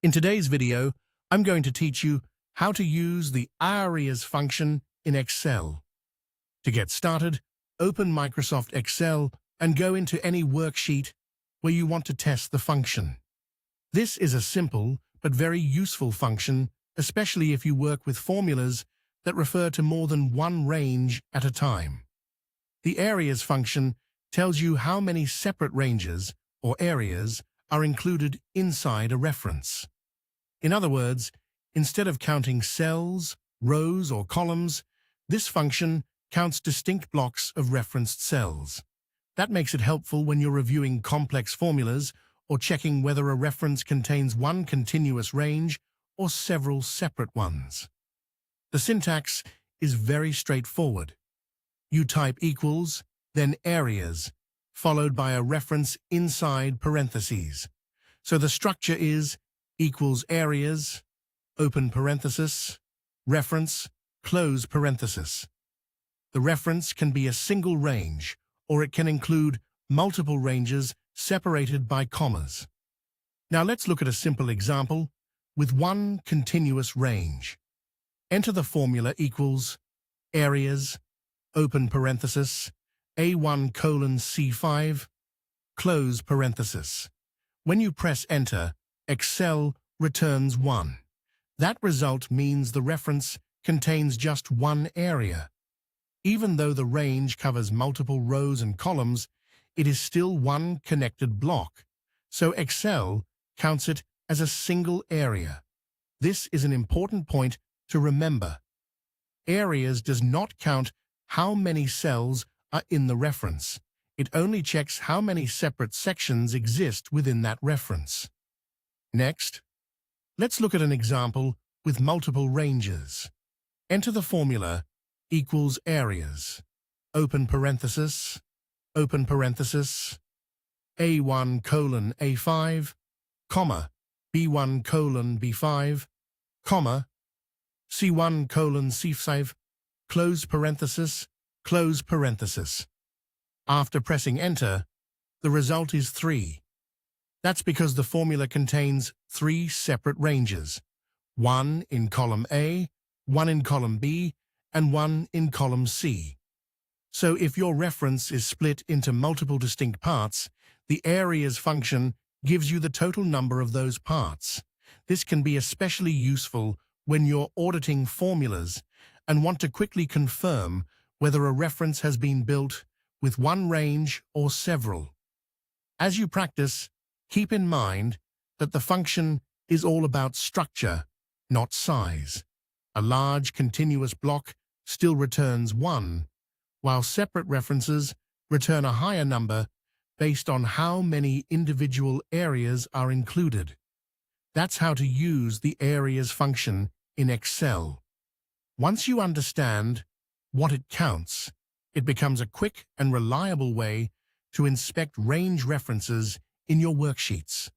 In today's video, I'm going to teach you how to use the areas function in Excel. To get started, open Microsoft Excel and go into any worksheet where you want to test the function. This is a simple but very useful function, especially if you work with formulas that refer to more than one range at a time. The areas function tells you how many separate ranges, or areas, are included inside a reference. In other words, instead of counting cells, rows, or columns, this function counts distinct blocks of referenced cells. That makes it helpful when you're reviewing complex formulas or checking whether a reference contains one continuous range or several separate ones. The syntax is very straightforward. You type equals, then areas, followed by a reference inside parentheses. So the structure is equals areas, open parenthesis, reference, close parenthesis. The reference can be a single range, or it can include multiple ranges separated by commas. Now let's look at a simple example with one continuous range. Enter the formula equals areas, open parenthesis, A1:C5, close parenthesis. When you press enter, Excel returns 1. That result means the reference contains just one area. Even though the range covers multiple rows and columns, it is still one connected block, so Excel counts it as a single area. This is an important point to remember. Areas does not count how many cells are in the reference. It only checks how many separate sections exist within that reference. Next, let's look at an example with multiple ranges. Enter the formula equals areas, open parenthesis, A1:A5, comma, B1:B5, comma, C1:C5, close parenthesis, close parenthesis. After pressing enter, the result is 3. That's because the formula contains 3 separate ranges, one in column A, one in column B, and one in column C. So if your reference is split into multiple distinct parts, the areas function gives you the total number of those parts. This can be especially useful when you're auditing formulas and want to quickly confirm whether a reference has been built with one range or several. As you practice, keep in mind that the function is all about structure, not size. A large continuous block still returns 1, while separate references return a higher number based on how many individual areas are included. That's how to use the areas function in Excel. Once you understand what it counts, it becomes a quick and reliable way to inspect range references in your worksheets.